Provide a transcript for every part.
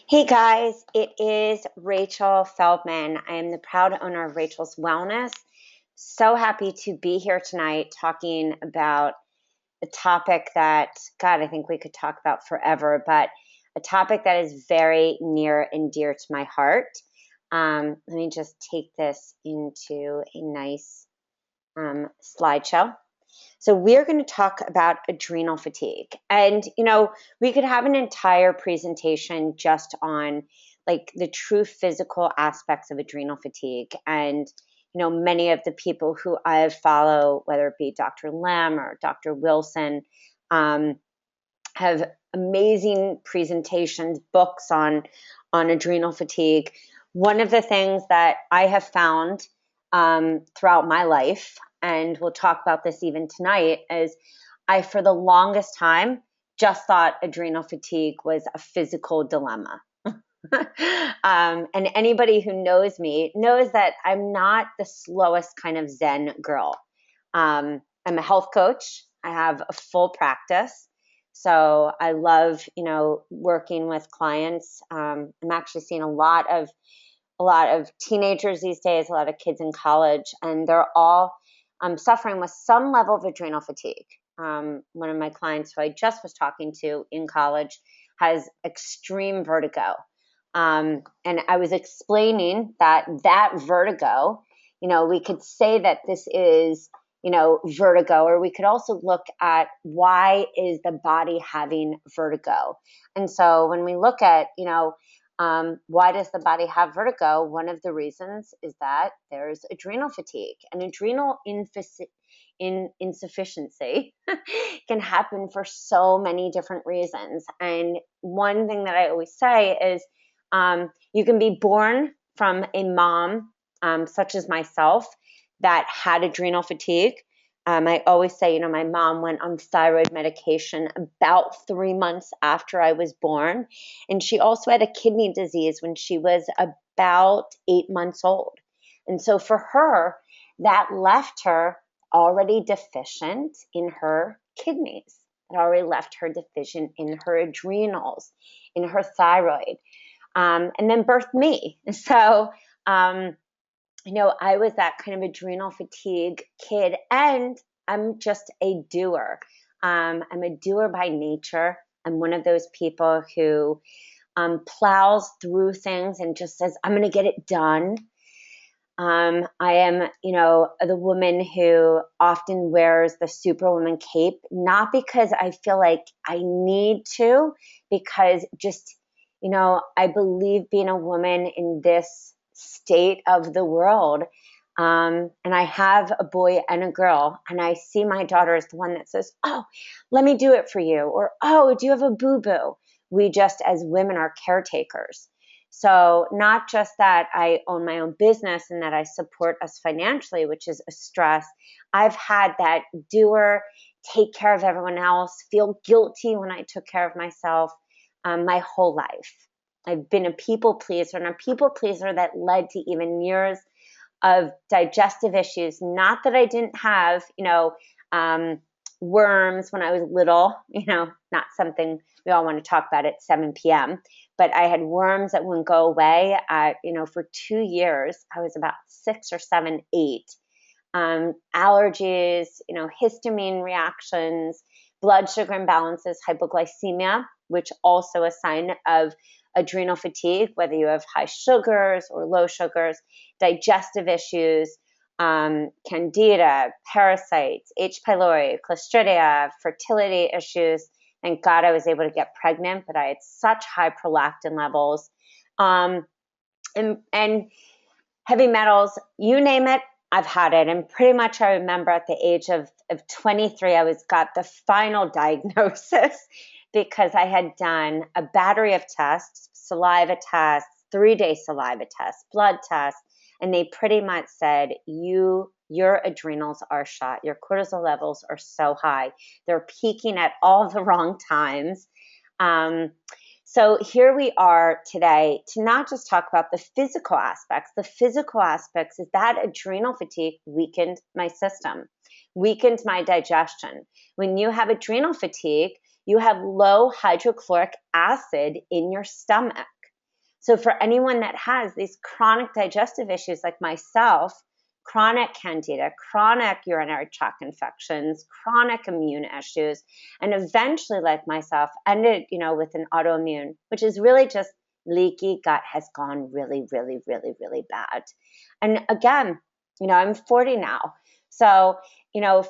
Hey guys, it is Rachel Feldman. I am the proud owner of Rachel's Wellness. So happy to be here tonight talking about a topic that, God, I think we could talk about forever, but a topic that is very near and dear to my heart. Let me just take this into a nice slideshow. So we're going to talk about adrenal fatigue. And, we could have an entire presentation just on like the true physical aspects of adrenal fatigue. And, many of the people who I follow, whether it be Dr. Lem or Dr. Wilson, have amazing presentations, books on adrenal fatigue. One of the things that I have found throughout my life, and we'll talk about this even tonight, is I, for the longest time, just thought adrenal fatigue was a physical dilemma. And anybody who knows me knows that I'm not the slowest kind of Zen girl. I'm a health coach. I have a full practice. So I love, working with clients. I'm actually seeing a lot of teenagers these days, a lot of kids in college, and they're all suffering with some level of adrenal fatigue. One of my clients who I just was talking to in college has extreme vertigo. And I was explaining that vertigo, we could say that this is, vertigo, or we could also look at why is the body having vertigo. And so when we look at, why does the body have vertigo? One of the reasons is that there's adrenal fatigue, and adrenal insufficiency can happen for so many different reasons. And one thing that I always say is you can be born from a mom, such as myself, that had adrenal fatigue. I always say, my mom went on thyroid medication about 3 months after I was born. And she also had a kidney disease when she was about 8 months old. And so for her, that left her already deficient in her kidneys. It already left her deficient in her adrenals, in her thyroid, and then birthed me. So, I was that kind of adrenal fatigue kid, and I'm just a doer. I'm a doer by nature. I'm one of those people who plows through things and just says, I'm going to get it done. I am, the woman who often wears the Superwoman cape, not because I feel like I need to, because just, I believe being a woman in this state of the world. And I have a boy and a girl, and I see my daughter as the one that says, oh, let me do it for you. Or, oh, do you have a boo-boo? We just, as women, are caretakers. So not just that I own my own business and that I support us financially, which is a stress. I've had that doer, take care of everyone else, feel guilty when I took care of myself my whole life. I've been a people pleaser, and a people pleaser that led to even years of digestive issues. Not that I didn't have, worms when I was little, not something we all want to talk about at 7 p.m. But I had worms that wouldn't go away. For 2 years, I was about 6 or 7, 8. Allergies, histamine reactions, blood sugar imbalances, hypoglycemia, which also a sign of adrenal fatigue, whether you have high sugars or low sugars, digestive issues, candida, parasites, H. pylori, clostridia, fertility issues. Thank God I was able to get pregnant, but I had such high prolactin levels. And heavy metals, you name it, I've had it. And pretty much I remember at the age of 23, I got the final diagnosis because I had done a battery of tests, saliva tests, 3-day saliva tests, blood tests, and they pretty much said, your adrenals are shot. Your cortisol levels are so high. They're peaking at all the wrong times. So here we are today to not just talk about the physical aspects. The physical aspects is that adrenal fatigue weakened my system, weakened my digestion. When you have adrenal fatigue, you have low hydrochloric acid in your stomach. So for anyone that has these chronic digestive issues like myself, chronic candida, chronic urinary tract infections, chronic immune issues, and eventually, like myself, ended, with an autoimmune, which is really just leaky gut has gone really, really, really, really bad. And again, I'm 40 now. So,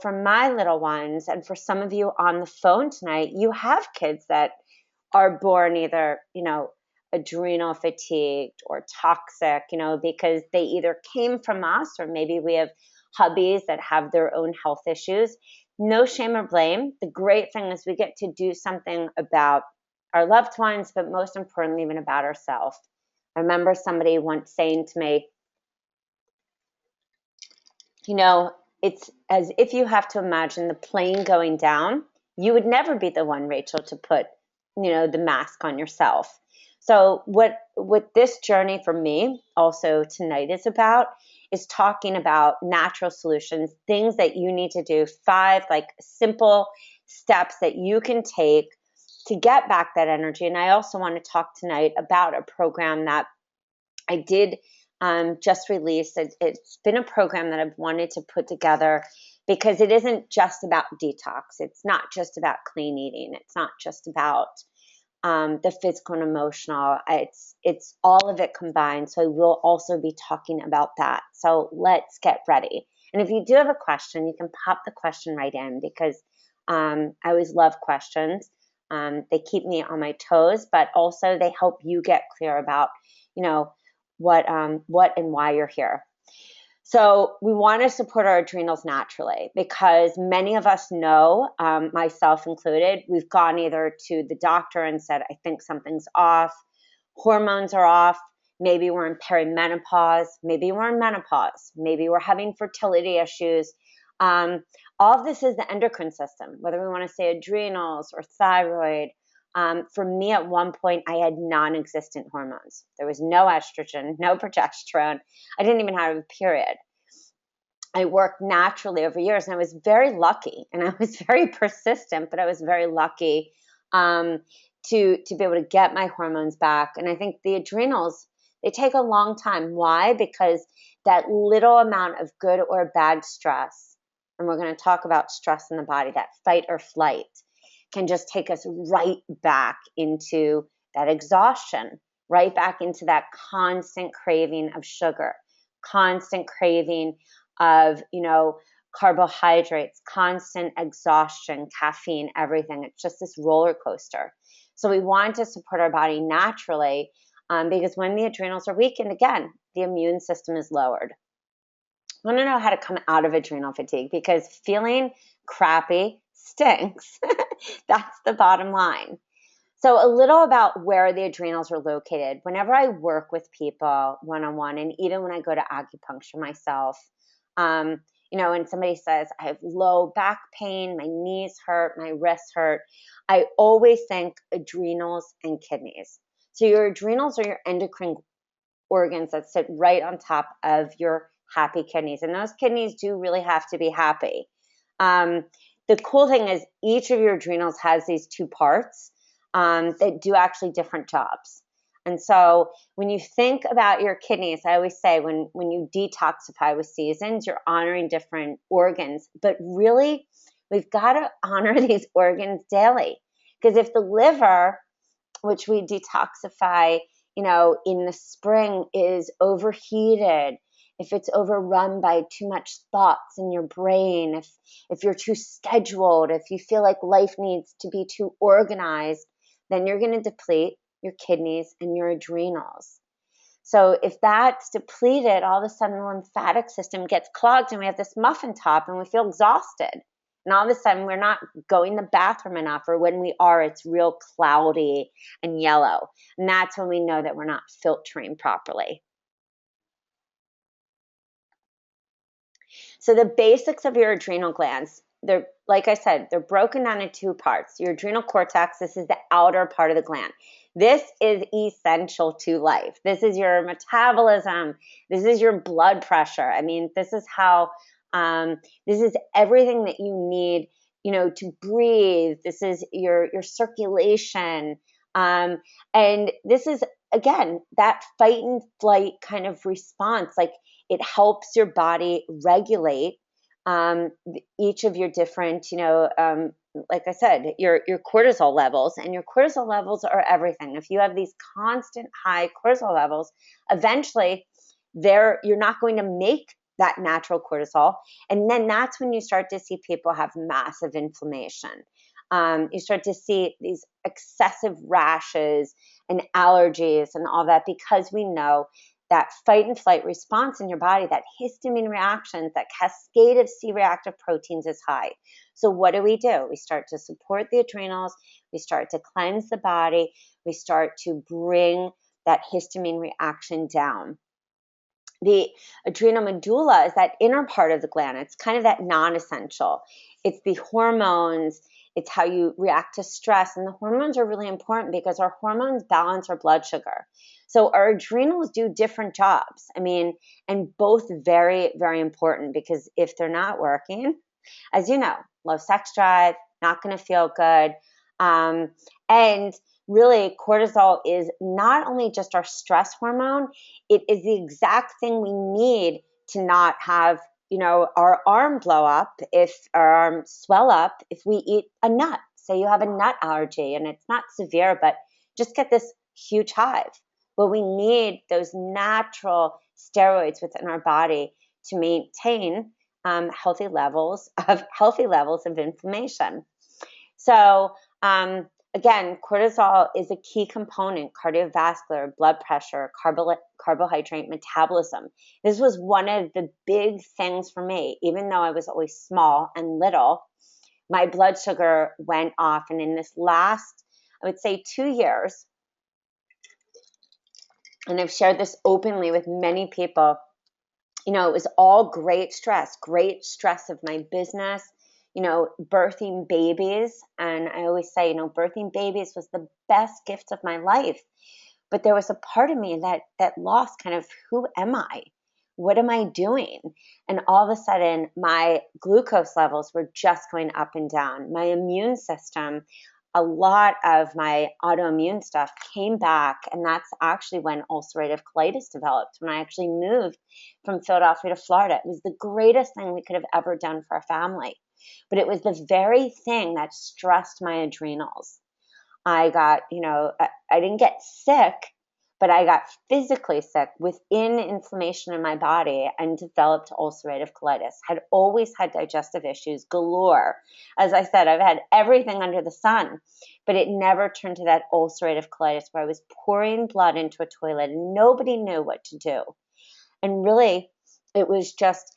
for my little ones and for some of you on the phone tonight, you have kids that are born either, adrenal fatigued or toxic, because they either came from us or maybe we have hubbies that have their own health issues. No shame or blame. The great thing is we get to do something about our loved ones, but most importantly, even about ourselves. I remember somebody once saying to me, it's as if you have to imagine the plane going down. You would never be the one, Rachel, to put, the mask on yourself. So what this journey for me also tonight is about is talking about natural solutions, things that you need to do, 5 like simple steps that you can take to get back that energy. And I also want to talk tonight about a program that I did just release. It's been a program that I've wanted to put together because it isn't just about detox. It's not just about clean eating. It's not just about the physical and emotional. It's all of it combined. So we'll also be talking about that. So let's get ready. And if you do have a question, you can pop the question right in because I always love questions. They keep me on my toes, but also they help you get clear about, what and why you're here. So we want to support our adrenals naturally because many of us know, myself included, we've gone either to the doctor and said, I think something's off, hormones are off, maybe we're in perimenopause, maybe we're in menopause, maybe we're having fertility issues. All of this is the endocrine system, whether we want to say adrenals or thyroid. For me, at one point, I had non-existent hormones. There was no estrogen, no progesterone. I didn't even have a period. I worked naturally over years, and I was very lucky, and I was very persistent, but I was very lucky to be able to get my hormones back. And I think the adrenals, they take a long time. Why? Because that little amount of good or bad stress, and we're going to talk about stress in the body, that fight or flight, can just take us right back into that exhaustion, right back into that constant craving of sugar, constant craving of, carbohydrates, constant exhaustion, caffeine, everything. It's just this roller coaster. So we want to support our body naturally because when the adrenals are weakened, again, the immune system is lowered. I want to know how to come out of adrenal fatigue because feeling crappy stinks. That's the bottom line. So a little about where the adrenals are located. Whenever I work with people one-on-one, and even when I go to acupuncture myself, and somebody says, I have low back pain, my knees hurt, my wrists hurt, I always think adrenals and kidneys. So your adrenals are your endocrine organs that sit right on top of your happy kidneys. And those kidneys do really have to be happy. The cool thing is each of your adrenals has these 2 parts that do actually different jobs. And so when you think about your kidneys, I always say when you detoxify with seasons, you're honoring different organs. But really, we've got to honor these organs daily. Because if the liver, which we detoxify, in the spring is overheated, if it's overrun by too much thoughts in your brain, if you're too scheduled, if you feel like life needs to be too organized, then you're going to deplete your kidneys and your adrenals. So if that's depleted, all of a sudden the lymphatic system gets clogged and we have this muffin top and we feel exhausted. And all of a sudden we're not going to the bathroom enough, or when we are, it's real cloudy and yellow. And that's when we know that we're not filtering properly. So the basics of your adrenal glands, they're, like I said, they're broken down into 2 parts. Your adrenal cortex, this is the outer part of the gland. This is essential to life. This is your metabolism. This is your blood pressure. I mean, this is how, this is everything that you need, to breathe. This is your circulation. And this is again, that fight and flight kind of response, like it helps your body regulate each of your different, like I said, your cortisol levels, and your cortisol levels are everything. If you have these constant high cortisol levels, eventually you're not going to make that natural cortisol. And then that's when you start to see people have massive inflammation. You start to see these excessive rashes and allergies and all that, because we know that fight and flight response in your body, that histamine reactions, that cascade of C-reactive proteins is high. So what do? We start to support the adrenals. We start to cleanse the body. We start to bring that histamine reaction down. The adrenal medulla is that inner part of the gland. It's kind of that non-essential. It's the hormones. It's how you react to stress. And the hormones are really important because our hormones balance our blood sugar. So our adrenals do different jobs. And both very, very important, because if they're not working, as you know, low sex drive, not going to feel good. And really, cortisol is not only just our stress hormone, it is the exact thing we need to not have, our arm blow up, if our arm swell up, if we eat a nut. Say you have a nut allergy and it's not severe, but just get this huge hive. Well, we need those natural steroids within our body to maintain healthy levels of inflammation. So again, cortisol is a key component: cardiovascular, blood pressure, carbohydrate metabolism. This was one of the big things for me. Even though I was always small and little, my blood sugar went off. And in this last, I would say 2 years, and I've shared this openly with many people, it was all great stress of my business, birthing babies. And I always say, birthing babies was the best gift of my life. But there was a part of me that lost kind of, who am I? What am I doing? And all of a sudden, my glucose levels were just going up and down. My immune system, a lot of my autoimmune stuff came back. And that's actually when ulcerative colitis developed, when I actually moved from Philadelphia to Florida. It was the greatest thing we could have ever done for our family. But it was the very thing that stressed my adrenals. I got, I didn't get sick, but I got physically sick within inflammation in my body and developed ulcerative colitis. Had always had digestive issues galore. As I said, I've had everything under the sun, but it never turned to that ulcerative colitis where I was pouring blood into a toilet and nobody knew what to do. And really, it was just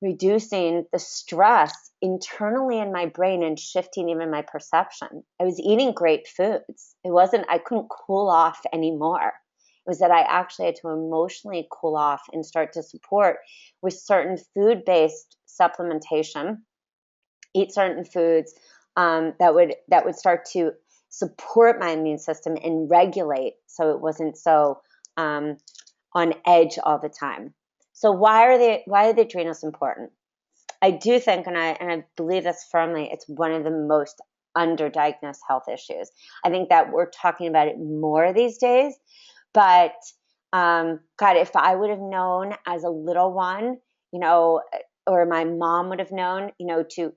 reducing the stress internally in my brain and shifting even my perception. I was eating great foods. I couldn't cool off anymore. It was that I actually had to emotionally cool off and start to support with certain food-based supplementation, eat certain foods that would start to support my immune system and regulate, so it wasn't so on edge all the time. So why are the adrenals important? I do think, and I believe this firmly, it's one of the most underdiagnosed health issues. I think that we're talking about it more these days. But God, if I would have known as a little one, or my mom would have known, to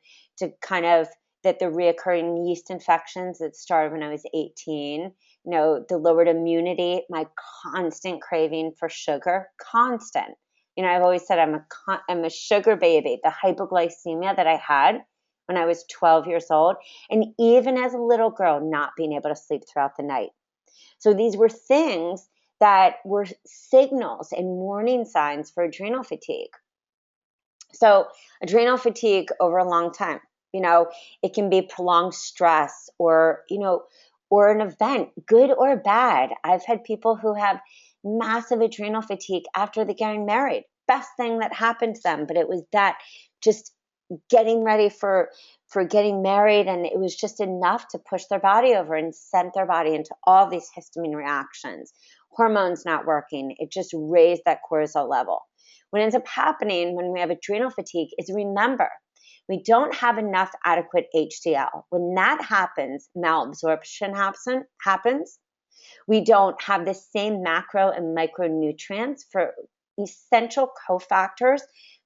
kind of, that the reoccurring yeast infections that started when I was 18, the lowered immunity, my constant craving for sugar, constant. I've always said I'm a sugar baby. The hypoglycemia that I had when I was 12 years old, and even as a little girl, not being able to sleep throughout the night. So these were things that were signals and warning signs for adrenal fatigue. So adrenal fatigue over a long time, it can be prolonged stress or an event, good or bad. I've had people who have massive adrenal fatigue after they're getting married. Best thing that happened to them, but it was that just getting ready for getting married, and it was just enough to push their body over and sent their body into all these histamine reactions. Hormones not working, it just raised that cortisol level. What ends up happening when we have adrenal fatigue is, remember, we don't have enough adequate HDL. When that happens, malabsorption happens. We don't have the same macro and micronutrients for essential cofactors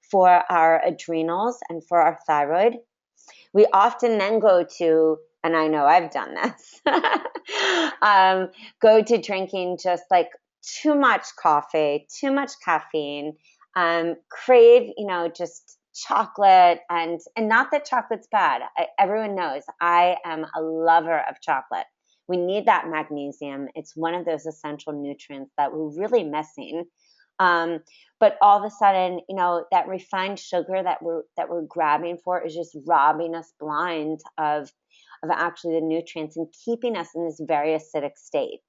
for our adrenals and for our thyroid. We often then go to, and I know I've done this, go to drinking just like too much coffee, too much caffeine, crave, just chocolate, and not that chocolate's bad. Everyone knows I am a lover of chocolate. We need that magnesium. It's one of those essential nutrients that we're really missing. But all of a sudden, that refined sugar that we're grabbing for is just robbing us blind of actually the nutrients and keeping us in this very acidic state.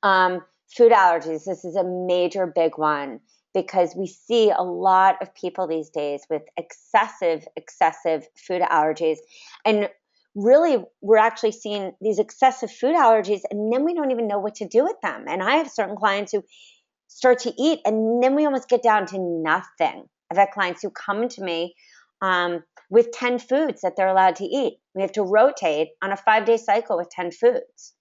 Food allergies. This is a major big one because we see a lot of people these days with excessive food allergies. And really, we're actually seeing these excessive food allergies, and then we don't even know what to do with them. And I have certain clients who start to eat, and then we almost get down to nothing. I've had clients who come to me with 10 foods that they're allowed to eat. We have to rotate on a 5-day cycle with 10 foods.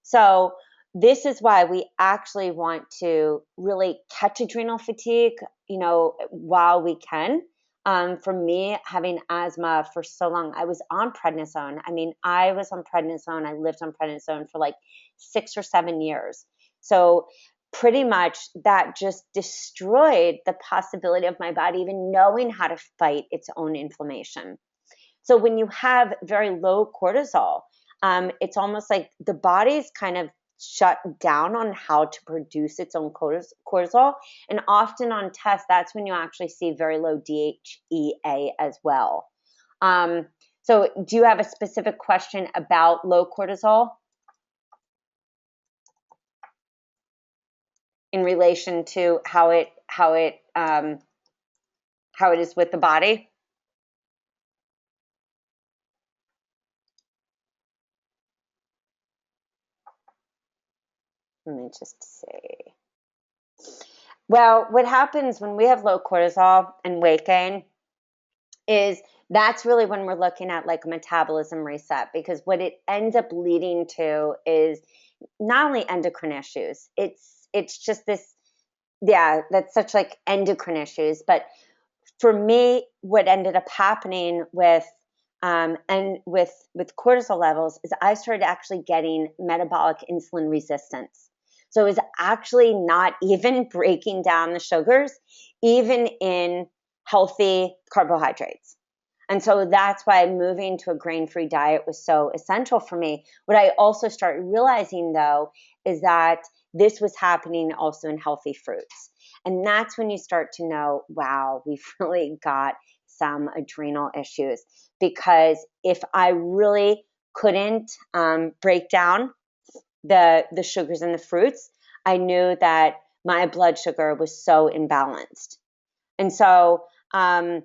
So this is why we actually want to really catch adrenal fatigue, while we can. For me, having asthma for so long, I was on prednisone. I was on prednisone. I lived on prednisone for like 6 or 7 years. So pretty much that just destroyed the possibility of my body even knowing how to fight its own inflammation. So when you have very low cortisol, it's almost like the body's kind of shut down on how to produce its own cortisol. And often on tests, that's when you actually see very low DHEA as well. So do you have a specific question about low cortisol in relation to how it is with the body? Let me just see. Well, what happens when we have low cortisol and weight gain is that's really when we're looking at like a metabolism reset, because what it ends up leading to is not only endocrine issues, it's just this, that's such like endocrine issues. But for me, what ended up happening with cortisol levels is I started actually getting metabolic insulin resistance. So it was actually not even breaking down the sugars, even in healthy carbohydrates. And so that's why moving to a grain-free diet was so essential for me. What I also started realizing, though, is that this was happening also in healthy fruits. And that's when you start to know, wow, we've really got some adrenal issues. Because if I really couldn't break down the sugars in the fruits, I knew that my blood sugar was so imbalanced. And so I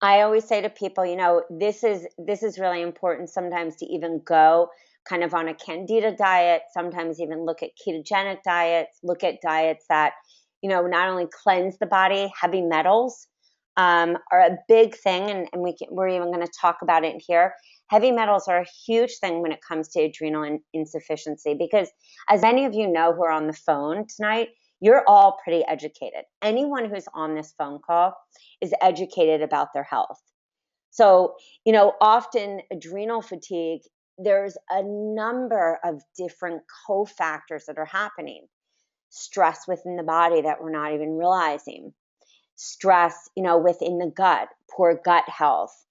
always say to people, this is really important sometimes to even go kind of on a candida diet, sometimes even look at ketogenic diets, look at diets that, not only cleanse the body. Heavy metals are a big thing, and we're even going to talk about it here. Heavy metals are a huge thing when it comes to adrenal insufficiency, because as many of you know who are on the phone tonight, you're all pretty educated. Anyone who's on this phone call is educated about their health. So, often adrenal fatigue, there's a number of different cofactors that are happening. Stress within the body that we're not even realizing. Stress, within the gut, poor gut health.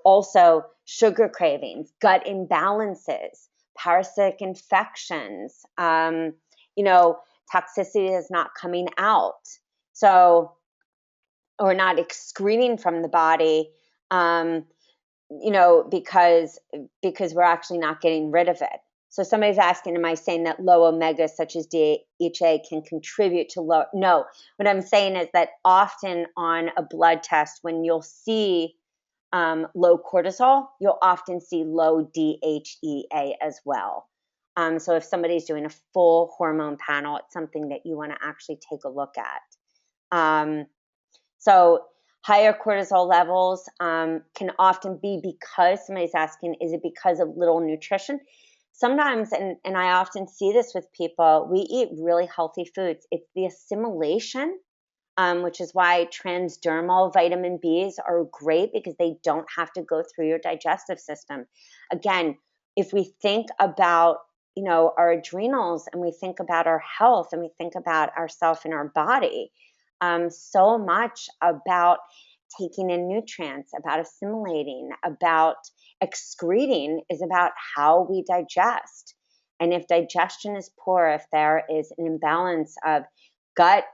Also sugar cravings, gut imbalances, parasitic infections, toxicity is not coming out. So, or not excreting from the body, because we're actually not getting rid of it. So somebody's asking, am I saying that low omegas such as DHA can contribute to low? No, what I'm saying is that often on a blood test, when you'll see low cortisol, you'll often see low DHEA as well. So if somebody's doing a full hormone panel, it's something that you want to actually take a look at. So higher cortisol levels can often be because somebody's asking, is it because of little nutrition? sometimes, and I often see this with people, we eat really healthy foods. It's the assimilation, which is why transdermal vitamin Bs are great, because they don't have to go through your digestive system. Again, if we think about, our adrenals, and we think about our health, and we think about ourselves and our body, so much about taking in nutrients, about assimilating, about excreting is about how we digest. And if digestion is poor, if there is an imbalance of gut,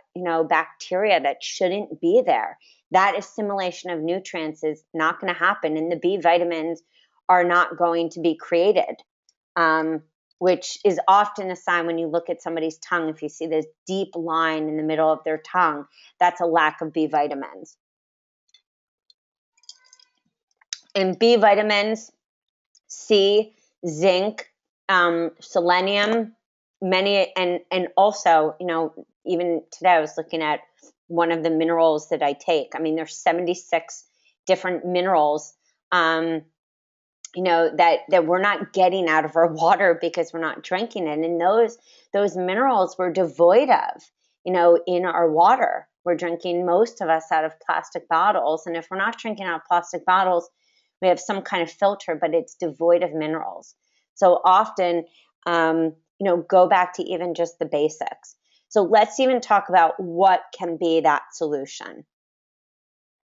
bacteria that shouldn't be there, that assimilation of nutrients is not going to happen, and the B vitamins are not going to be created, which is often a sign when you look at somebody's tongue. If you see this deep line in the middle of their tongue, that's a lack of B vitamins. And B vitamins, C, zinc, selenium, many, and also, even today I was looking at one of the minerals that I take. I mean, there's 76 different minerals, that we're not getting out of our water because we're not drinking it. And those minerals we're devoid of, in our water. We're drinking, most of us, out of plastic bottles. And if we're not drinking out of plastic bottles, we have some kind of filter, but it's devoid of minerals. So often, go back to even just the basics. So let's even talk about what can be that solution.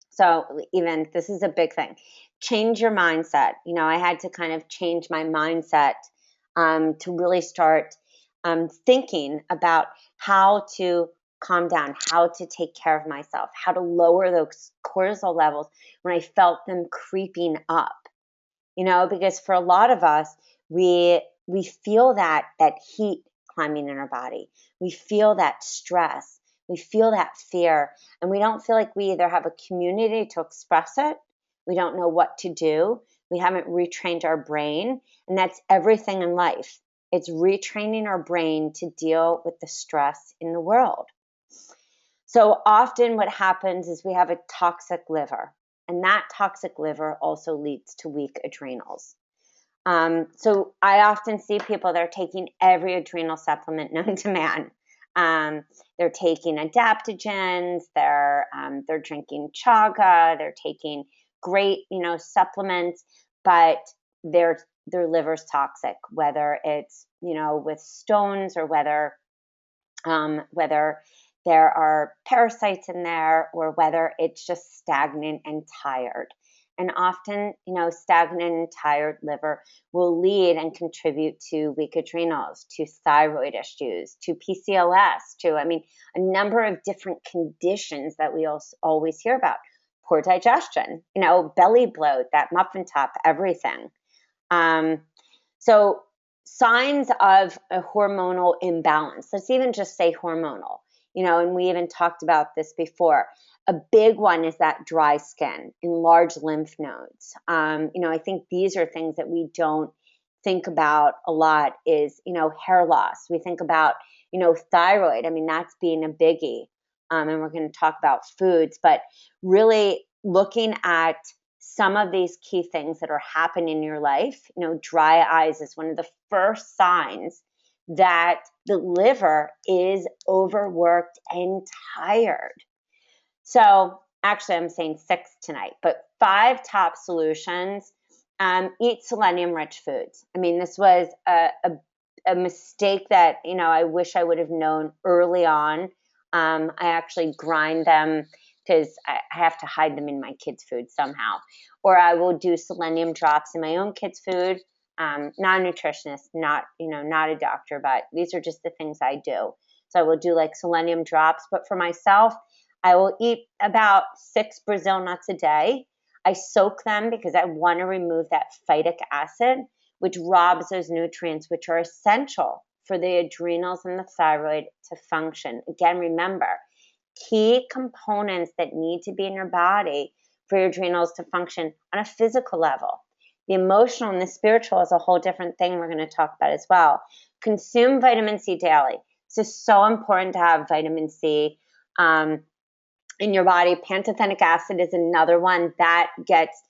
So even, this is a big thing. Change your mindset. I had to kind of change my mindset to really start thinking about how to calm down, how to take care of myself, how to lower those cortisol levels when I felt them creeping up. Because for a lot of us, we feel that heat climbing in our body. We feel that stress. We feel that fear, and we don't feel like we either have a community to express it. We don't know what to do. We haven't retrained our brain, and that's everything in life. It's retraining our brain to deal with the stress in the world. So often what happens is we have a toxic liver, and that toxic liver also leads to weak adrenals. So I often see people that are taking every adrenal supplement known to man. They're taking adaptogens, they're drinking chaga, they're taking great, supplements, but their liver's toxic, whether it's, with stones, or whether there are parasites in there, or whether it's just stagnant and tired. And often, stagnant and tired liver will lead and contribute to weak adrenals, to thyroid issues, to PCOS, to, a number of different conditions that we always hear about. Poor digestion, belly bloat, that muffin top, everything. So signs of a hormonal imbalance, let's even just say hormonal, and we even talked about this before. A big one is that dry skin, enlarged lymph nodes. I think these are things that we don't think about a lot, is, hair loss. We think about, thyroid. That's being a biggie. And we're going to talk about foods, but really looking at some of these key things that are happening in your life. Dry eyes is one of the first signs that the liver is overworked and tired. So actually, I'm saying 6 tonight, but 5 top solutions. Eat selenium-rich foods. This was a mistake that, I wish I would have known early on. I actually grind them because I have to hide them in my kids' food somehow. Or I will do selenium drops in my own kids' food. Not a nutritionist, not a doctor, but these are just the things I do. So I will do like selenium drops, but for myself, I will eat about 6 Brazil nuts a day. I soak them because I want to remove that phytic acid, which robs those nutrients, which are essential for the adrenals and the thyroid to function. Again, remember, key components that need to be in your body for your adrenals to function on a physical level. The emotional and the spiritual is a whole different thing we're going to talk about as well. Consume vitamin C daily. It's so important to have vitamin C in your body. Pantothenic acid is another one that gets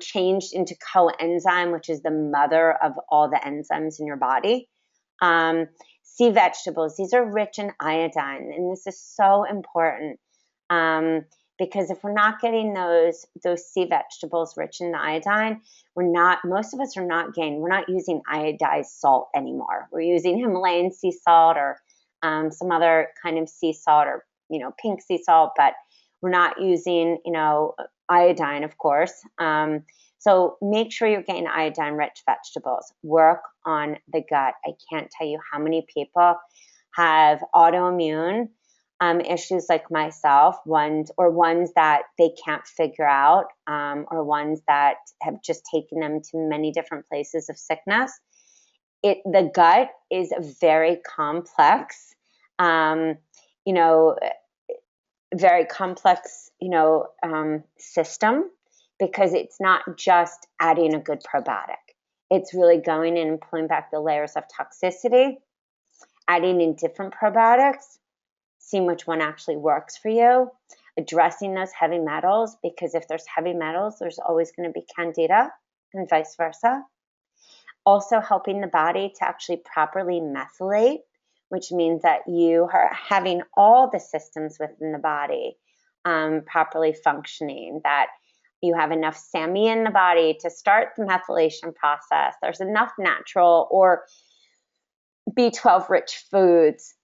changed into coenzyme, which is the mother of all the enzymes in your body. Sea vegetables, these are rich in iodine, and this is so important because if we're not getting those sea vegetables rich in iodine, most of us are not we're not using iodized salt anymore. We're using Himalayan sea salt or some other kind of sea salt, or pink sea salt, but we're not using iodine, of course. So make sure you're getting iodine-rich vegetables. Work on the gut. I can't tell you how many people have autoimmune issues like myself, ones that they can't figure out, or ones that have just taken them to many different places of sickness. The gut is a very complex, very complex, system, because it's not just adding a good probiotic. It's really going in and pulling back the layers of toxicity, adding in different probiotics, seeing which one actually works for you, addressing those heavy metals, because if there's heavy metals, there's always going to be candida, and vice versa. Also helping the body to actually properly methylate, which means that you are having all the systems within the body properly functioning, that you have enough SAMe in the body to start the methylation process. There's enough natural or B12 rich foods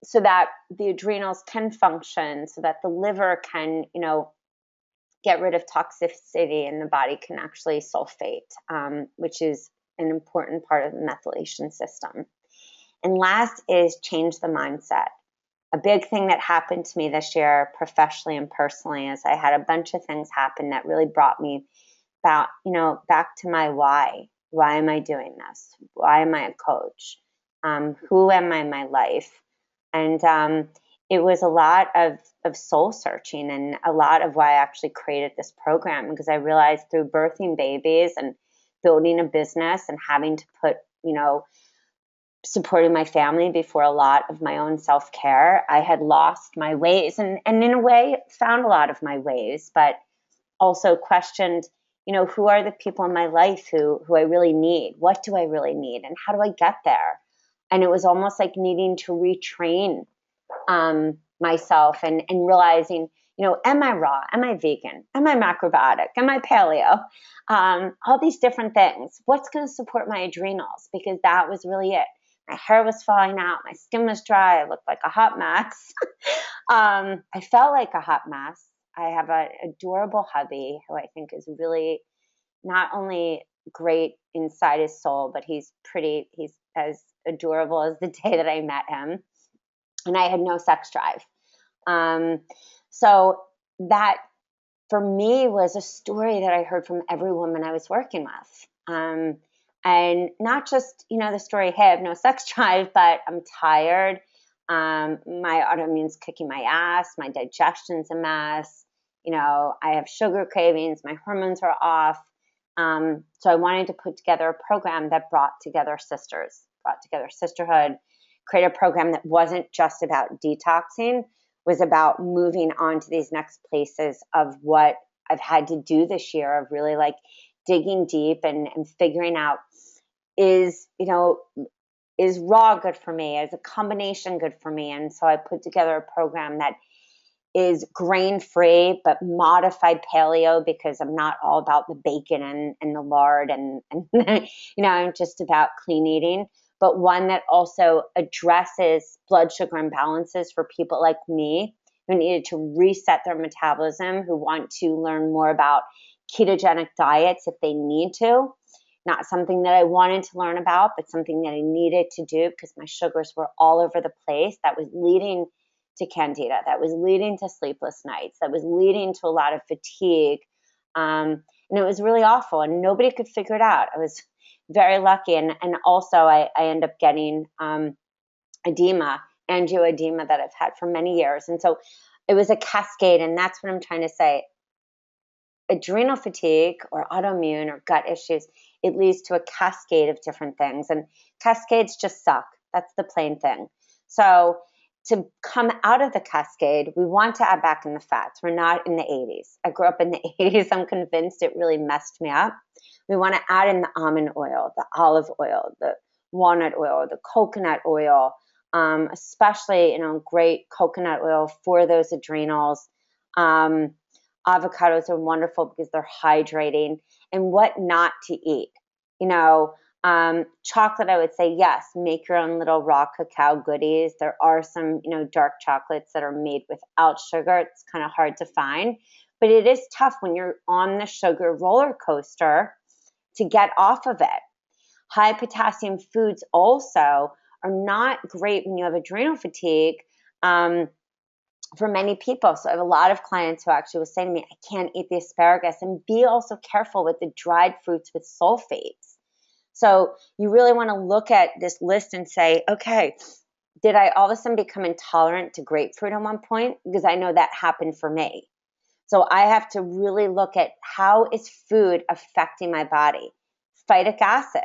so that the adrenals can function, so that the liver can, get rid of toxicity, and the body can actually sulfate, which is an important part of the methylation system. And last is change the mindset. A big thing that happened to me this year, professionally and personally, is I had a bunch of things happen that really brought me back to my why. Why am I doing this? Why am I a coach? Who am I in my life? And it was a lot of soul searching, and a lot of why I actually created this program, because I realized through birthing babies and building a business and having to put, supporting my family before a lot of my own self-care, I had lost my ways, and in a way found a lot of my ways, but also questioned, who are the people in my life who I really need? What do I really need? And how do I get there? And it was almost like needing to retrain myself and realizing, am I raw? Am I vegan? Am I macrobiotic? Am I paleo? All these different things. What's going to support my adrenals? Because that was really it. My hair was falling out. My skin was dry. I looked like a hot mess. I felt like a hot mess. I have an adorable hubby who I think is really not only great inside his soul, but he's as adorable as the day that I met him. And I had no sex drive. So that for me was a story that I heard from every woman I was working with. And not just, the story, hey, I have no sex drive, but I'm tired. My autoimmune's kicking my ass. My digestion's a mess. I have sugar cravings. My hormones are off. So I wanted to put together a program that brought together Sisterhood, create a program that wasn't just about detoxing, was about moving on to these next places of what I've had to do this year, of really like digging deep and figuring out, is raw good for me? Is a combination good for me? And so I put together a program that is grain-free, but modified paleo, because I'm not all about the bacon and the lard and I'm just about clean eating, but one that also addresses blood sugar imbalances for people like me who needed to reset their metabolism, who want to learn more about ketogenic diets if they need to. Not something that I wanted to learn about, but something that I needed to do because my sugars were all over the place. That was leading to candida, that was leading to sleepless nights, that was leading to a lot of fatigue. And it was really awful, and nobody could figure it out. I was very lucky. And also I ended up getting angioedema that I've had for many years. And so it was a cascade, and that's what I'm trying to say. Adrenal fatigue or autoimmune or gut issues, it leads to a cascade of different things. And cascades just suck. That's the plain thing. So to come out of the cascade, we want to add back in the fats. We're not in the 80s. I grew up in the 80s. I'm convinced it really messed me up. We want to add in the almond oil, the olive oil, the walnut oil, the coconut oil, especially, great coconut oil for those adrenals. Avocados are wonderful because they're hydrating. And what not to eat. Chocolate, I would say, yes, make your own little raw cacao goodies. There are some, dark chocolates that are made without sugar. It's kind of hard to find, but it is tough when you're on the sugar roller coaster to get off of it. High potassium foods also are not great when you have adrenal fatigue. For many people. So I have a lot of clients who actually will say to me, I can't eat the asparagus. And be also careful with the dried fruits with sulfates. So you really want to look at this list and say, okay, did I all of a sudden become intolerant to grapefruit at one point? Because I know that happened for me. So I have to really look at how is food affecting my body. Phytic acid,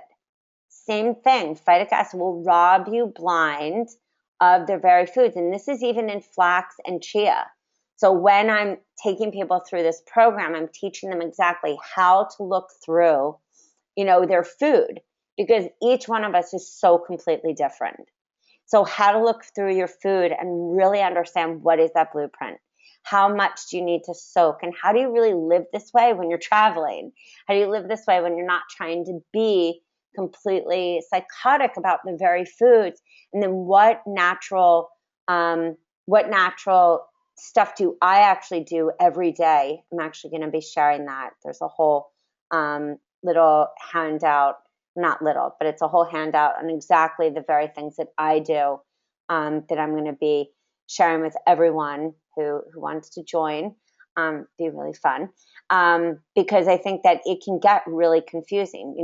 same thing. Phytic acid will rob you blind of their very foods. And this is even in flax and chia. So when I'm taking people through this program, I'm teaching them exactly how to look through, their food, because each one of us is so completely different. So how to look through your food and really understand what is that blueprint. How much do you need to soak? And how do you really live this way when you're traveling? How do you live this way when you're not trying to be completely psychotic about the very foods? And then what natural stuff do I actually do every day? I'm actually going to be sharing that. There's a whole little handout, not little, but it's a whole handout on exactly the very things that I do that I'm going to be sharing with everyone who wants to join. Be really fun because I think that it can get really confusing.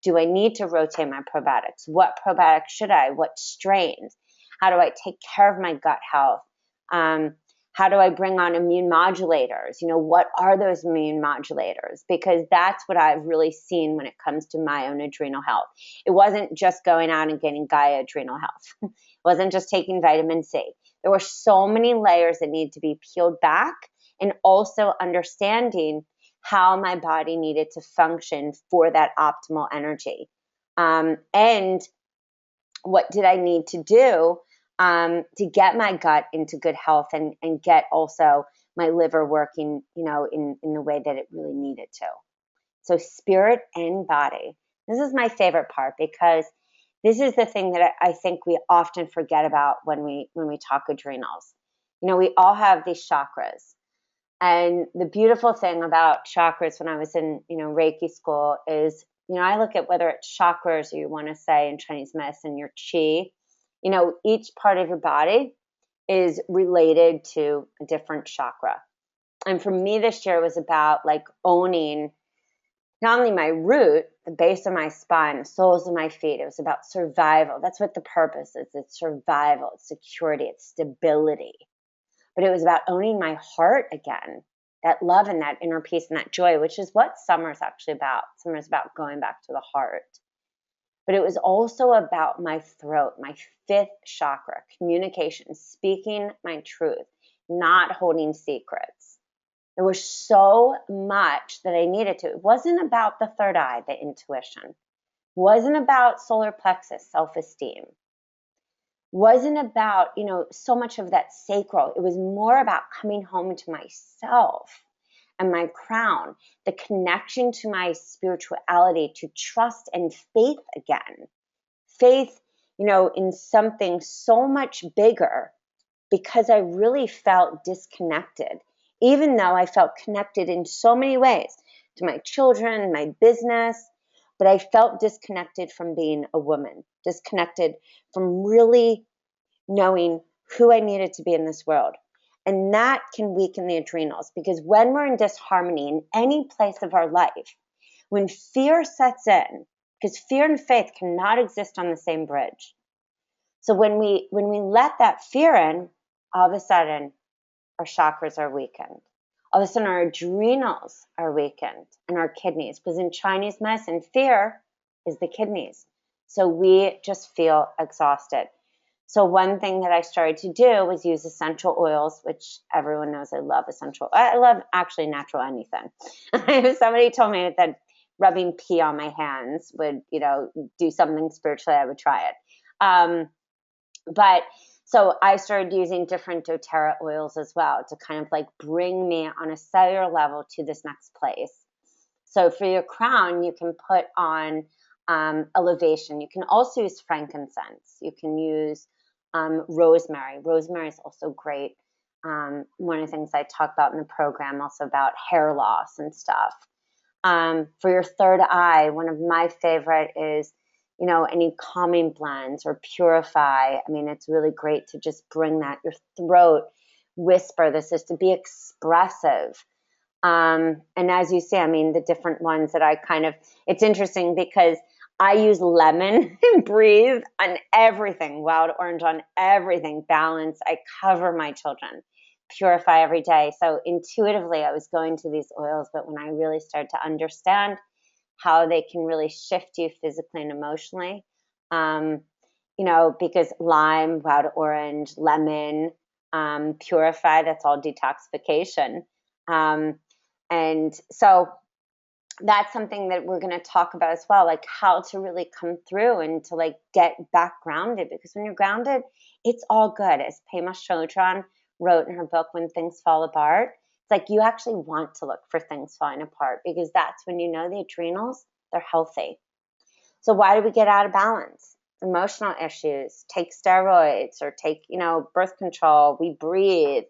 Do I need to rotate my probiotics? What probiotics should I? What strains? How do I take care of my gut health? How do I bring on immune modulators? What are those immune modulators? Because that's what I've really seen when it comes to my own adrenal health. It wasn't just going out and getting Gaia adrenal health. It wasn't just taking vitamin C. There were so many layers that need to be peeled back, and also understanding how my body needed to function for that optimal energy. And what did I need to do to get my gut into good health and get also my liver working, in the way that it really needed to. So spirit and body. This is my favorite part because this is the thing that I think we often forget about when we talk adrenals. We all have these chakras. And the beautiful thing about chakras when I was in, Reiki school is, I look at whether it's chakras or you want to say in Chinese medicine, your chi, each part of your body is related to a different chakra. And for me this year, it was about owning not only my root, the base of my spine, the soles of my feet. It was about survival. That's what the purpose is. It's survival, it's security, it's stability. But it was about owning my heart again, that love and that inner peace and that joy, which is what summer's actually about. Summer's about going back to the heart. But it was also about my throat, my fifth chakra, communication, speaking my truth, not holding secrets. There was so much that I needed to. It wasn't about the third eye, the intuition. It wasn't about solar plexus, self-esteem. Wasn't about, so much of that sacral. It was more about coming home to myself and my crown, the connection to my spirituality, to trust and faith again. Faith, in something so much bigger, because I really felt disconnected, even though I felt connected in so many ways to my children, my business. But I felt disconnected from being a woman, disconnected from really knowing who I needed to be in this world. And that can weaken the adrenals, because when we're in disharmony in any place of our life, when fear sets in, because fear and faith cannot exist on the same bridge. So when we let that fear in, all of a sudden our chakras are weakened. All of a sudden our adrenals are weakened and our kidneys, because in Chinese medicine, fear is the kidneys. So we just feel exhausted. So one thing that I started to do was use essential oils, which everyone knows I love essential. I love actually natural anything. If somebody told me that rubbing pee on my hands would, do something spiritually, I would try it. But so I started using different doTERRA oils as well to kind of like bring me on a cellular level to this next place. So for your crown, you can put on elevation. You can also use frankincense. You can use rosemary. Rosemary is also great. One of the things I talk about in the program, also about hair loss and stuff. For your third eye, one of my favorite is, any calming blends or purify. I mean, it's really great to just bring that, your throat, whisper. This is to be expressive. And as you see, I mean, the different ones that it's interesting because I use lemon and breathe on everything, wild orange on everything, balance. I cover my children, purify every day. So intuitively, I was going to these oils, but when I really started to understand how they can really shift you physically and emotionally, because lime, wild orange, lemon, purify, that's all detoxification. And so that's something that we're going to talk about as well, like how to really come through and to like get back grounded, because when you're grounded, it's all good. As Pema Chodron wrote in her book, When Things Fall Apart, it's like you actually want to look for things falling apart, because that's when the adrenals, they're healthy. So why do we get out of balance? Emotional issues, take steroids or take, birth control, we breathe.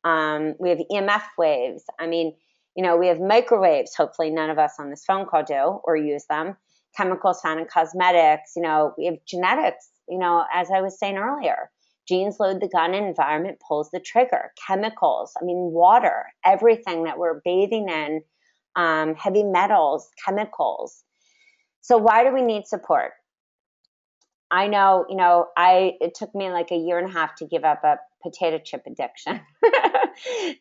We have EMF waves. I mean, we have microwaves. Hopefully none of us on this phone call do or use them. Chemicals found in cosmetics. We have genetics, as I was saying earlier. Genes load the gun and environment pulls the trigger. Chemicals, I mean, water, everything that we're bathing in, heavy metals, chemicals. So why do we need support? I know, it took me like a year and a half to give up a potato chip addiction.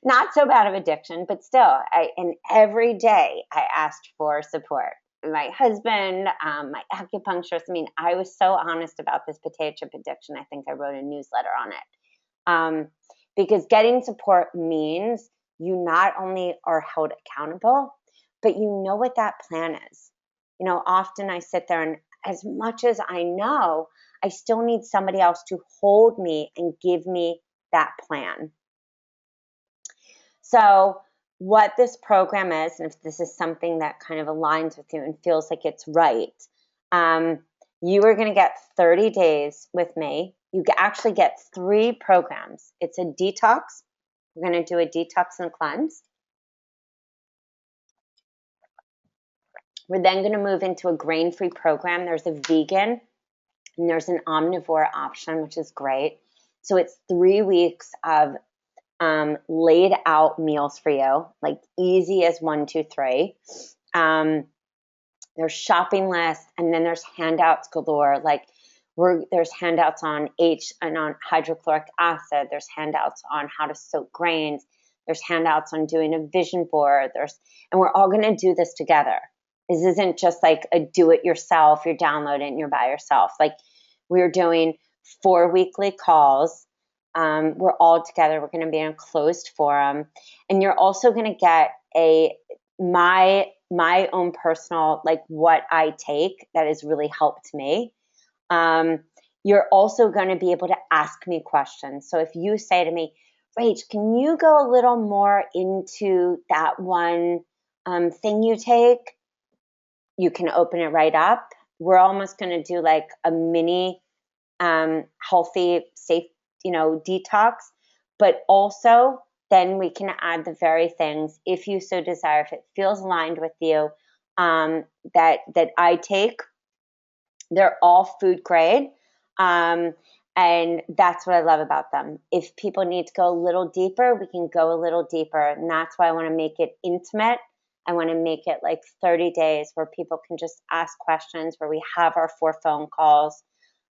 Not so bad of addiction, but still, and every day I asked for support. My husband, my acupuncturist, I mean, I was so honest about this potato chip addiction. I think I wrote a newsletter on it. Because getting support means you not only are held accountable, but you know what that plan is. Often I sit there and as much as I know, I still need somebody else to hold me and give me that plan. So what this program is, and if this is something that kind of aligns with you and feels like it's right, you are going to get 30 days with me. You actually get 3 programs. It's a detox. We're going to do a detox and cleanse. We're then going to move into a grain-free program. There's a vegan and there's an omnivore option, which is great. So it's 3 weeks of laid out meals for you, like easy as 1, 2, 3. There's shopping lists, and then there's handouts galore. Like there's handouts on on hydrochloric acid. There's handouts on how to soak grains. There's handouts on doing a vision board. And we're all going to do this together. This isn't just like a do it yourself. You're downloading and you're by yourself. Like we're doing 4 weekly calls. We're all together. We're going to be in a closed forum, and you're also going to get my own personal, like what I take that has really helped me. You're also going to be able to ask me questions. So if you say to me, Rach, can you go a little more into that one thing you take? You can open it right up. We're almost going to do like a mini healthy, safe, detox, but also then we can add the very things, if you so desire, if it feels aligned with you, that I take. They're all food grade. And that's what I love about them. If people need to go a little deeper, we can go a little deeper. And that's why I want to make it intimate. I want to make it like 30 days where people can just ask questions, where we have our 4 phone calls.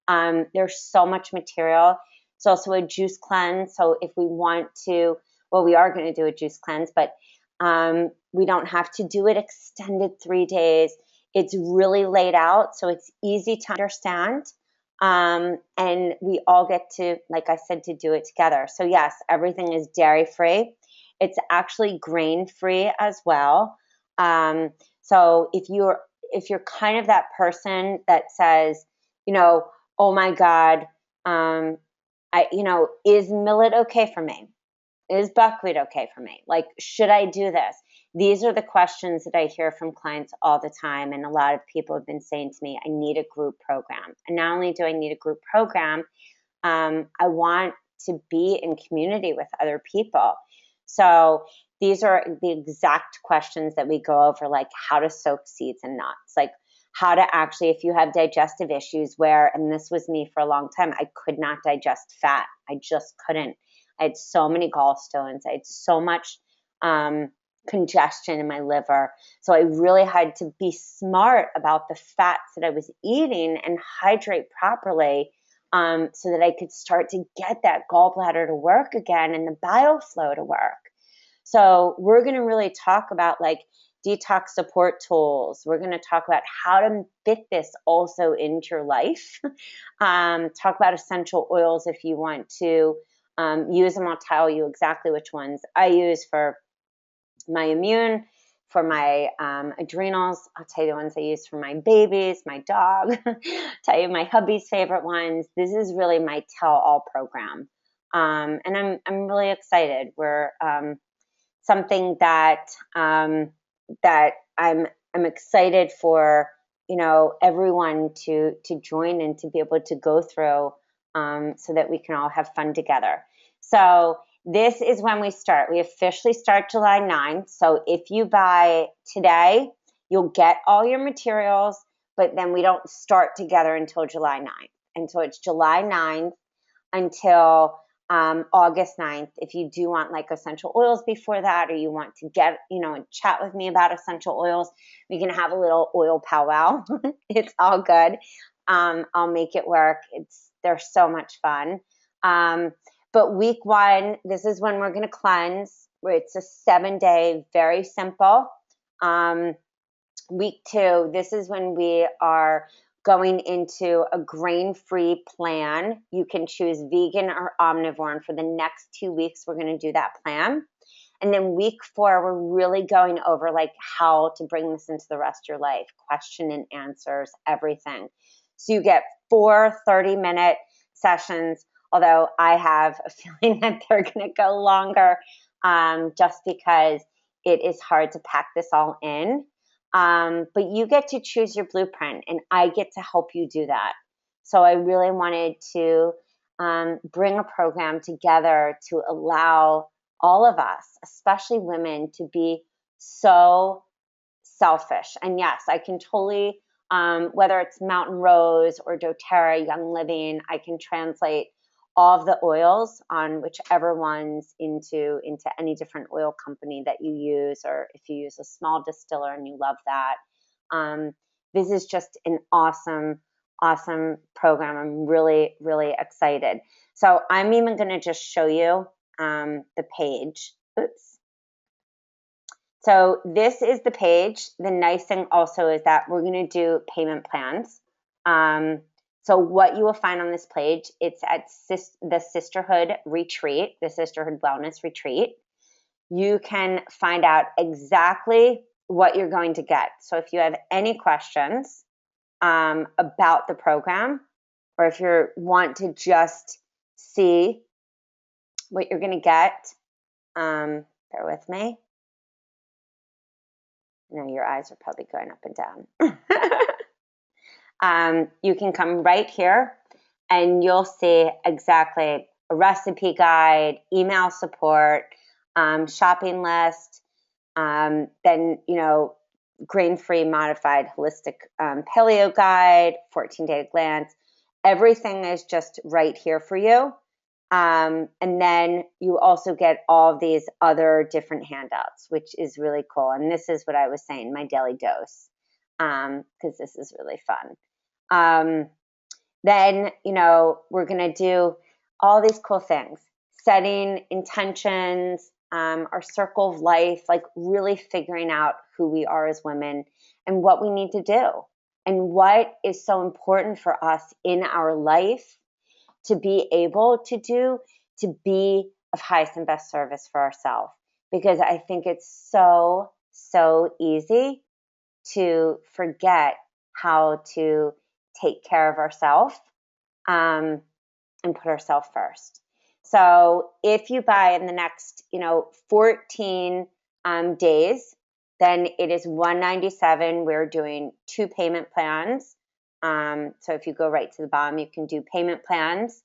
There's so much material. It's also a juice cleanse. So if we want to, we are going to do a juice cleanse, but we don't have to do it extended 3 days. It's really laid out, so it's easy to understand. And we all get to, like I said, to do it together. So yes, everything is dairy free. It's actually grain free as well. So if you're kind of that person that says, you know, oh my God, is millet okay for me? Is buckwheat okay for me? Like, should I do this? These are the questions that I hear from clients all the time. And a lot of people have been saying to me, I need a group program. And not only do I need a group program, I want to be in community with other people. So these are the exact questions that we go over, like how to soak seeds and nuts, like how to actually, if you have digestive issues where, and this was me for a long time, I could not digest fat. I just couldn't. I had so many gallstones. I had so much congestion in my liver. So I really had to be smart about the fats that I was eating and hydrate properly, so that I could start to get that gallbladder to work again and the bile flow to work. So we're going to really talk about like detox support tools. We're going to talk about how to fit this also into your life. Talk about essential oils if you want to use them. I'll tell you exactly which ones I use for my immune, for my adrenals. I'll tell you the ones I use for my babies, my dog. Tell you my hubby's favorite ones. This is really my tell-all program, and I'm really excited. We're something that that I'm excited for, everyone to join and to be able to go through, so that we can all have fun together. So this is when we start. We officially start July 9th. So if you buy today, you'll get all your materials, but then we don't start together until July 9th. And so it's July 9th until August 9th. If you do want like essential oils before that, or you want to get, and chat with me about essential oils, we can have a little oil powwow. It's all good. I'll make it work. They're so much fun. But week 1, this is when we're going to cleanse. It's a 7-day, very simple. Week 2, this is when we are going into a grain-free plan. You can choose vegan or omnivore. And for the next 2 weeks, we're going to do that plan. And then week 4, we're really going over like how to bring this into the rest of your life, question and answers, everything. So you get 4 30-minute sessions, although I have a feeling that they're going to go longer, just because it is hard to pack this all in. But you get to choose your blueprint, and I get to help you do that. So I really wanted to bring a program together to allow all of us, especially women, to be so selfish. And yes, I can totally, whether it's Mountain Rose or doTERRA, Young Living, I can translate all of the oils on whichever ones into any different oil company that you use, or if you use a small distiller and you love that. This is just an awesome program. I'm really, really excited. So I'm even going to just show you the page. Oops. So this is the page. The nice thing also is that we're going to do payment plans. So what you will find on this page, it's at the Sisterhood Retreat, the Sisterhood Wellness Retreat. You can find out exactly what you're going to get. So if you have any questions about the program, or if you want to just see what you're going to get, bear with me. I know your eyes are probably going up and down. You can come right here and you'll see exactly a recipe guide, email support, shopping list, then, grain-free modified holistic paleo guide, 14-day glance. Everything is just right here for you. And then you also get all of these other different handouts, which is really cool. And this is what I was saying, my daily dose, because this is really fun. Then, we're going to do all these cool things, setting intentions, our circle of life, like really figuring out who we are as women and what we need to do. and what is so important for us in our life to be able to do, to be of highest and best service for ourselves. Because I think it's so, so easy to forget how to take care of ourselves and put ourselves first. So if you buy in the next, 14 days, then it is $197. We're doing 2 payment plans. So if you go right to the bottom, you can do payment plans.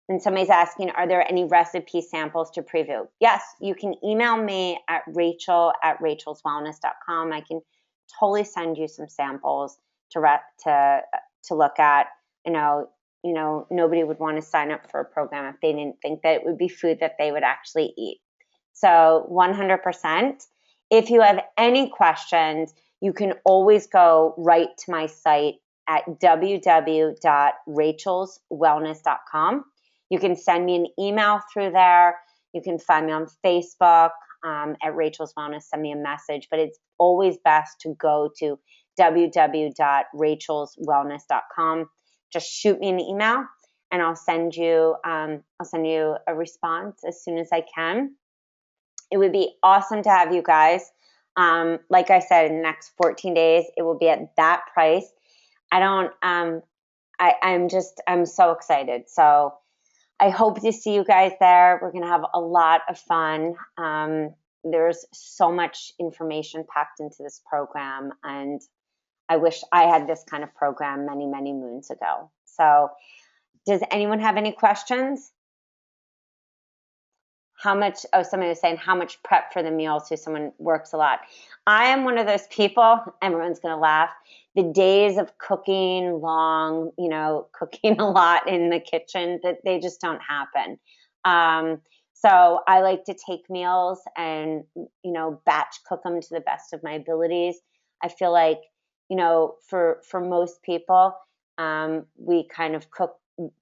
And somebody's asking, are there any recipe samples to preview? Yes, you can email me at rachel@rachelswellness.com. I can totally send you some samples to look at. Nobody would want to sign up for a program if they didn't think that it would be food that they would actually eat. So 100%. If you have any questions, you can always go right to my site at www.rachelswellness.com. You can send me an email through there. You can find me on Facebook at Rachel's Wellness. Send me a message, but it's always best to go to www.rachelswellness.com. Just shoot me an email, and I'll send you a response as soon as I can. It would be awesome to have you guys. Like I said, in the next 14 days, it will be at that price. I'm so excited. So I hope to see you guys there. We're going to have a lot of fun. There's so much information packed into this program, and I wish I had this kind of program many, many moons ago. So does anyone have any questions? Somebody was saying how much prep for the meals so someone works a lot. I am one of those people, everyone's going to laugh, the days of cooking long, cooking a lot in the kitchen, that they just don't happen. So I like to take meals and, batch cook them to the best of my abilities. I feel like, for most people, we kind of cook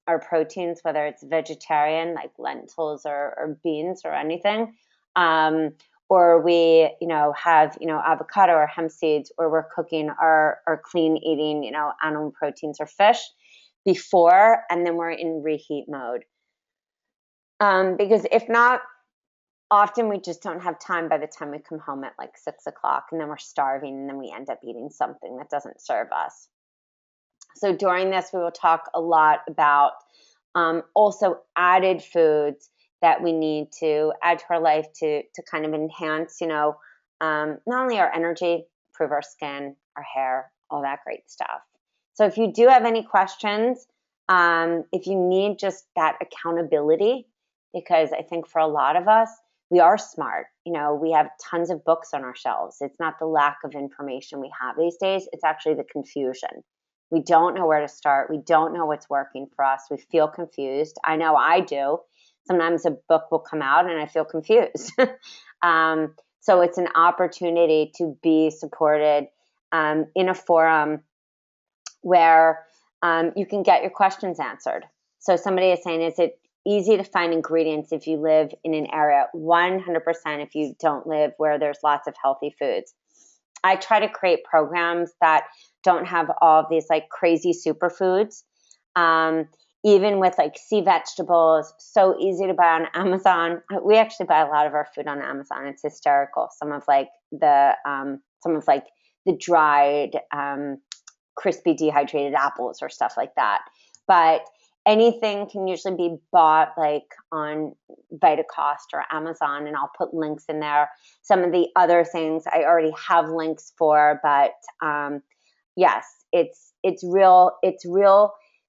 our proteins, whether it's vegetarian, like lentils or beans or anything, or we, have, avocado or hemp seeds, or we're cooking our clean eating, animal proteins or fish before, and then we're in reheat mode. Because if not, often we just don't have time by the time we come home at like 6 o'clock, and then we're starving, and then we end up eating something that doesn't serve us. So during this, we will talk a lot about also added foods that we need to add to our life to kind of enhance, not only our energy, improve our skin, our hair, all that great stuff. So if you do have any questions, if you need just that accountability, because I think for a lot of us, we are smart. We have tons of books on our shelves. It's not the lack of information we have these days. It's actually the confusion. We don't know where to start. We don't know what's working for us. We feel confused. I know I do. Sometimes a book will come out and I feel confused. So it's an opportunity to be supported in a forum where you can get your questions answered. So somebody is saying, is it easy to find ingredients if you live in an area? 100% if you don't live where there's lots of healthy foods. I try to create programs that don't have all of these like crazy superfoods. Even with like sea vegetables, so easy to buy on Amazon. We actually buy a lot of our food on Amazon. It's hysterical. Some of the dried, crispy dehydrated apples or stuff like that. But anything can usually be bought like on Vitacost or Amazon, and I'll put links in there. Some of the other things I already have links for, but yes, it's real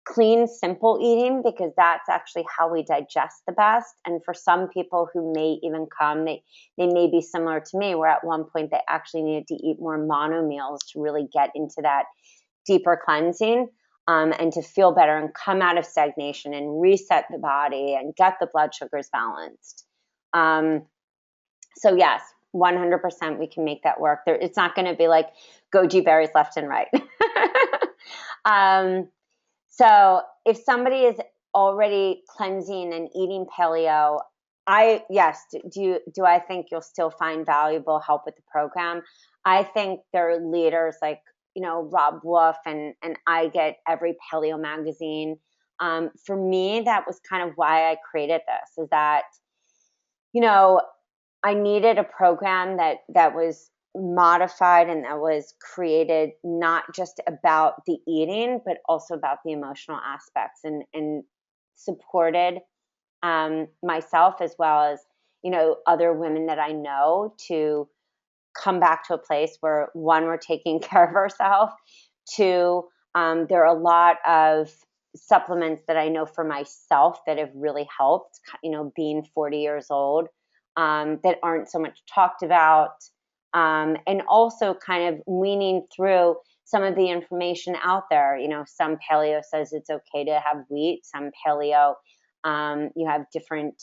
clean, simple eating, because that's actually how we digest the best. And for some people who may even come, they may be similar to me, where at one point they actually needed to eat more mono meals to really get into that deeper cleansing. And to feel better and come out of stagnation and reset the body and get the blood sugars balanced. So yes, 100% we can make that work. It's not going to be like goji berries left and right. So if somebody is already cleansing and eating paleo, do I think you'll still find valuable help with the program? I think there are leaders like Rob Wolf, and I get every paleo magazine. For me, that was kind of why I created this, is that, I needed a program that was modified and that was created not just about the eating, but also about the emotional aspects, and supported myself as well as, other women that I know, to come back to a place where, one, we're taking care of ourselves. Two, there are a lot of supplements that I know for myself that have really helped, being 40 years old, that aren't so much talked about. And also kind of weaning through some of the information out there. Some paleo says it's okay to have wheat, some paleo, you have different,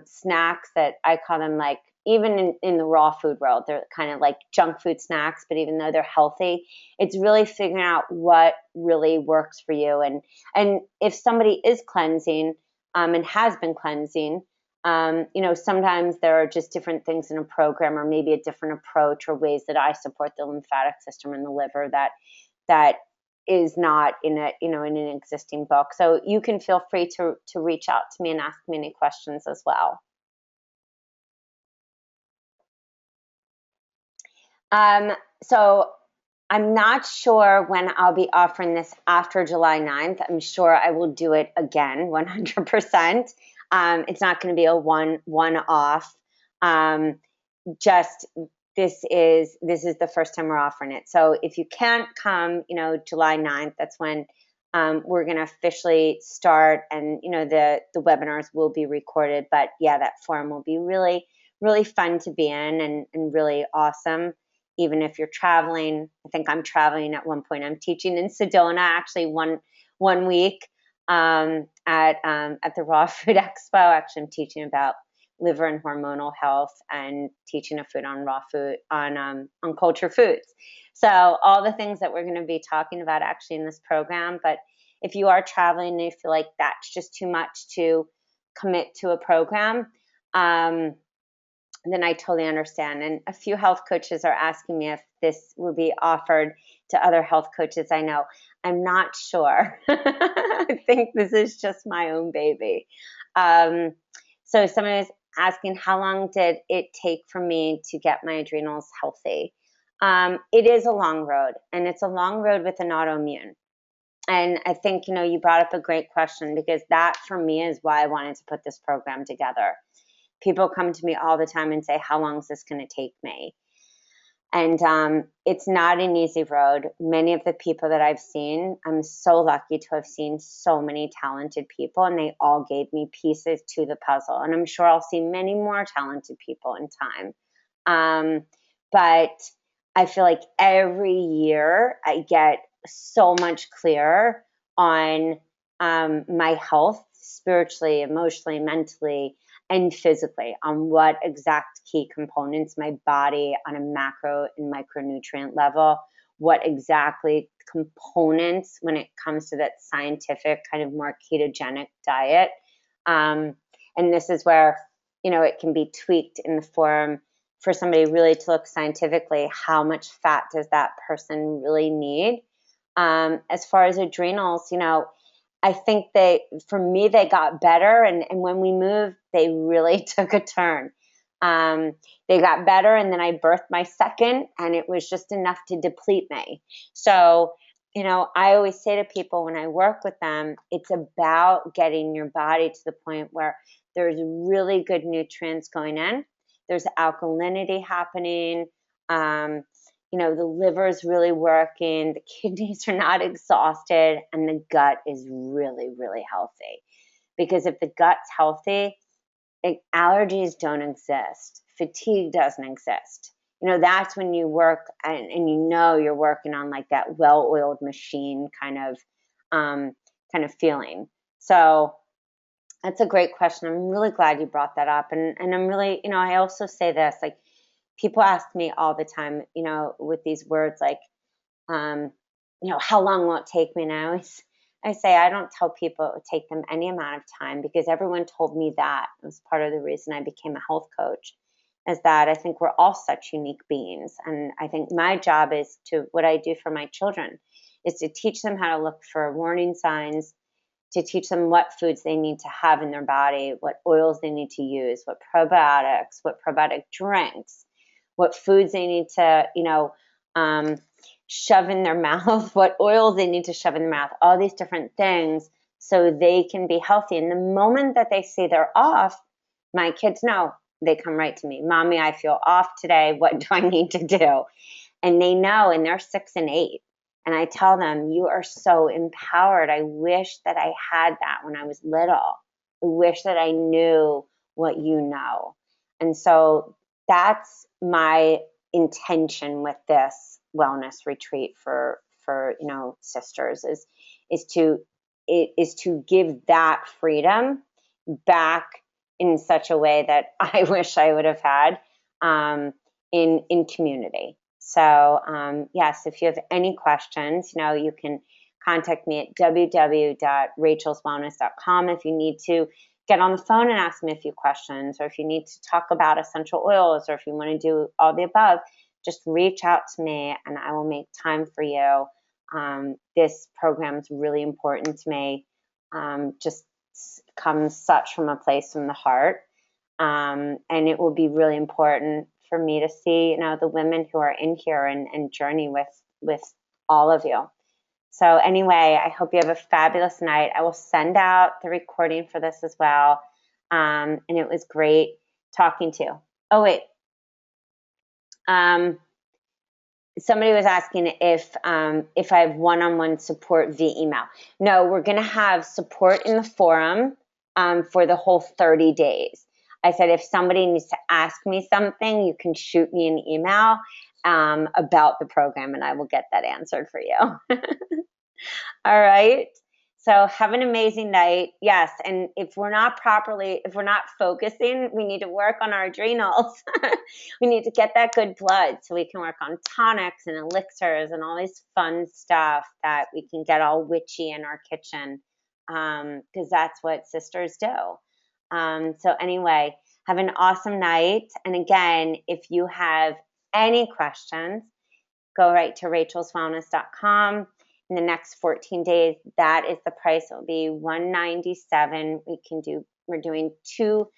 snacks that I call them, like, even in the raw food world, they're kind of like junk food snacks, but even though they're healthy, it's really figuring out what really works for you. And if somebody is cleansing, and has been cleansing, sometimes there are just different things in a program, or maybe a different approach, or ways that I support the lymphatic system and the liver that is not in in an existing book. So you can feel free to reach out to me and ask me any questions as well. So I'm not sure when I'll be offering this after July 9th. I'm sure I will do it again, 100%. It's not going to be a one-off. Just this is the first time we're offering it. So if you can't come, July 9th, that's when we're going to officially start, and the webinars will be recorded. But yeah, that forum will be really, really fun to be in, and really awesome. Even if you're traveling, I think I'm traveling at one point. I'm teaching in Sedona, actually, one week, at the Raw Food Expo. Actually, I'm teaching about liver and hormonal health, and teaching a food on raw food, on culture foods. So all the things that we're going to be talking about actually in this program. But if you are traveling and you feel like that's just too much to commit to a program, then I totally understand. And a few health coaches are asking me if this will be offered to other health coaches I know. I'm not sure. I think this is just my own baby. So someone is asking, how long did it take for me to get my adrenals healthy? It is a long road, and it's a long road with an autoimmune. And I think, you brought up a great question, because that for me is why I wanted to put this program together. People come to me all the time and say, how long is this going to take me? And it's not an easy road. Many of the people that I've seen, I'm so lucky to have seen so many talented people, and they all gave me pieces to the puzzle. And I'm sure I'll see many more talented people in time. But I feel like every year I get so much clearer on my health, spiritually, emotionally, mentally, and physically, on what exact key components my body on a macro and micronutrient level, what exactly components when it comes to that scientific kind of more ketogenic diet. And this is where, it can be tweaked in the form for somebody really to look scientifically, how much fat does that person really need? As far as adrenals, I think for me, they got better. And when we moved, they really took a turn. They got better, and then I birthed my second, and it was just enough to deplete me. So, I always say to people when I work with them, it's about getting your body to the point where there's really good nutrients going in. There's alkalinity happening. The liver is really working, the kidneys are not exhausted, and the gut is really, really healthy. Because if the gut's healthy, allergies don't exist. Fatigue doesn't exist. That's when you work, and you're working on like that well-oiled machine kind of feeling. So that's a great question. I'm really glad you brought that up. And I'm really, I also say this, like, people ask me all the time, with these words like, how long will it take me? And I say, I don't tell people it would take them any amount of time, because everyone told me that. It was part of the reason I became a health coach. is that I think we're all such unique beings. And I think my job is to, what I do for my children is to teach them how to look for warning signs, to teach them what foods they need to have in their body, what oils they need to use, what probiotics, what probiotic drinks, what foods they need to, shove in their mouth, what oils they need to shove in their mouth, all these different things so they can be healthy. And the moment that they say they're off, my kids know. They come right to me. Mommy, I feel off today. What do I need to do? And they know, and they're 6 and 8. And I tell them, you are so empowered. I wish that I had that when I was little. I wish that I knew what you know. And so that's my intention with this wellness retreat for sisters is to give that freedom back in such a way that I wish I would have had in community. So yes, if you have any questions, you can contact me at www.rachelswellness.com if you need to get on the phone and ask me a few questions, or if you need to talk about essential oils, or if you want to do all the above, just reach out to me and I will make time for you. This program is really important to me. Just comes such from a place from the heart. And it will be really important for me to see, the women who are in here and journey with all of you. So anyway, I hope you have a fabulous night. I will send out the recording for this as well. And it was great talking to you. Oh, wait. Somebody was asking if I have one-on-one support via email. No, we're going to have support in the forum for the whole 30 days. I said, if somebody needs to ask me something, you can shoot me an email about the program and I will get that answered for you. All right. So have an amazing night. Yes. And if we're not focusing, we need to work on our adrenals. We need to get that good blood so we can work on tonics and elixirs and all this fun stuff that we can get all witchy in our kitchen. Because that's what sisters do. So anyway, have an awesome night. And again, if you have any questions, go right to rachelswellness.com. In the next 14 days, that is the price. It will be $197. We're doing two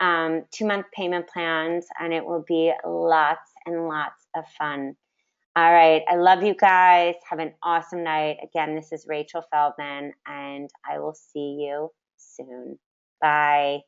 2-month payment plans, and it will be lots and lots of fun. All right. I love you guys. Have an awesome night. Again, this is Rachel Feldman, and I will see you soon. Bye.